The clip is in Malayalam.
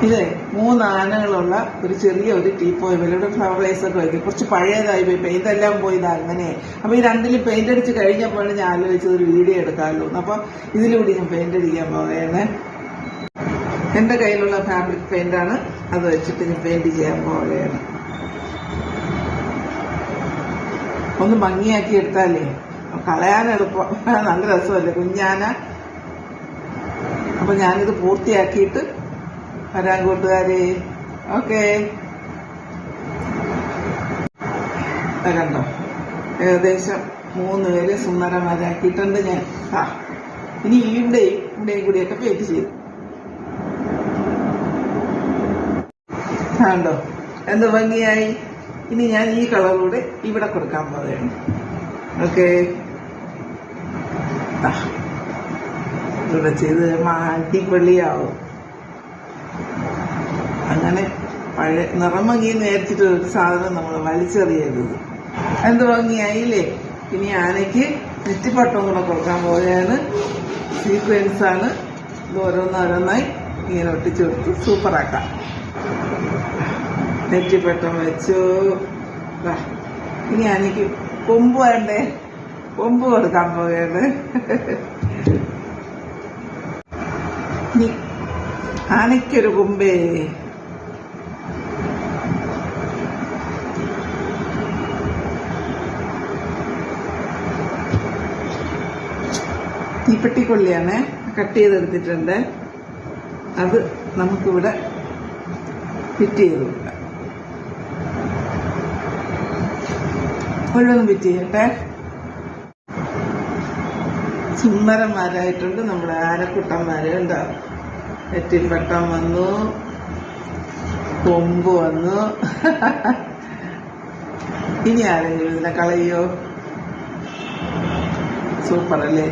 ഇതേ 3 ആനകളുള്ള ഒരു ചെറിയ ഒരു ടീപ്പോയി ഇവിടെ ഫ്ലവറൈസ് ഒക്കെ വയ്ക്കും. കുറച്ച് പഴയതായി പോയി, പെയിന്റ് എല്ലാം പോയി. ഇത് അങ്ങനെ അപ്പൊ ഈ രണ്ടിലും പെയിന്റ് അടിച്ച് കഴിഞ്ഞപ്പോഴാണ് ഞാൻ ആലോചിച്ചത് ഒരു വീഡിയോ എടുക്കാമല്ലോ. അപ്പൊ ഇതിലൂടെ ഞാൻ പെയിന്റ് അടിക്കാൻ പോവുകയാണ്. എന്റെ കയ്യിലുള്ള ഫാബ്രിക് പെയിന്റാണ്, അത് വെച്ചിട്ട് ഞാൻ പെയിന്റ് ചെയ്യാൻ പോവുകയാണ്. ഒന്ന് ഭംഗിയാക്കി എടുത്താലേ കളയാൻ എളുപ്പം, നല്ല രസമല്ലേ കുഞ്ഞാന. അപ്പൊ ഞാനിത് പൂർത്തിയാക്കിയിട്ട് വരാൻ കൂട്ടുകാരെ. ഓക്കെ, കണ്ടോ ഏകദേശം 3 പേര് സുന്ദരന്മാരാക്കിയിട്ടുണ്ട് ഞാൻ. ഇനി ഇവിടെയും കൂടിയൊക്കെ പെയിന്റ് ചെയ്തു. കണ്ടോ എന്ത് ഭംഗിയായി. ഇനി ഞാൻ ഈ കളറൂടെ ഇവിടെ കൊടുക്കാൻ പോവുകയാണ്. ഓക്കെ, ഇവിടെ ചെയ്ത് അടിപൊളിയാവും. അങ്ങനെ പഴയ നിറം ഭംഗിയെന്ന് വിചാരിച്ചിട്ട് ഒരു സാധനം നമ്മൾ വലിച്ചെറിയരുത്. എന്ത് ഭംഗിയായില്ലേ. ഇനി ആനയ്ക്ക് നെറ്റിപ്പട്ടം കൂടെ കൊടുക്കാൻ പോവുകയാണ്. സീക്വൻസ് ആണ്. ഇത് ഓരോന്നോരോന്നായി ഇങ്ങനെ ഒട്ടിച്ചു കൊടുത്ത് സൂപ്പറാക്കാം. നെറ്റിപ്പട്ടം വെച്ചു. ഇനി ആനയ്ക്ക് കൊമ്പ് വേണ്ടേ, കൊമ്പ് കൊടുക്കാൻ പോവുകയാണ്. ഇനി ആനയ്ക്കൊരു കൊമ്പേ. തീപ്പെട്ടിക്കൊള്ളിയാണ് കട്ട് ചെയ്തെടുത്തിട്ടുണ്ട്. അത് നമുക്കിവിടെ ഫിറ്റ് ചെയ്ത് കൊടുക്കാം. മുഴുവനും ഫിറ്റ് ചെയ്യട്ടെ. സുന്ദരന്മാരായിട്ടുണ്ട് നമ്മുടെ ആനക്കുട്ടന്മാര്. ഉണ്ടാവും. നെറ്റിപ്പട്ടം വന്നു, കൊമ്പ് വന്നു. ഇനി ആരെങ്കിലും ഇതിനെ കളയോ? സൂപ്പർ അല്ലേ.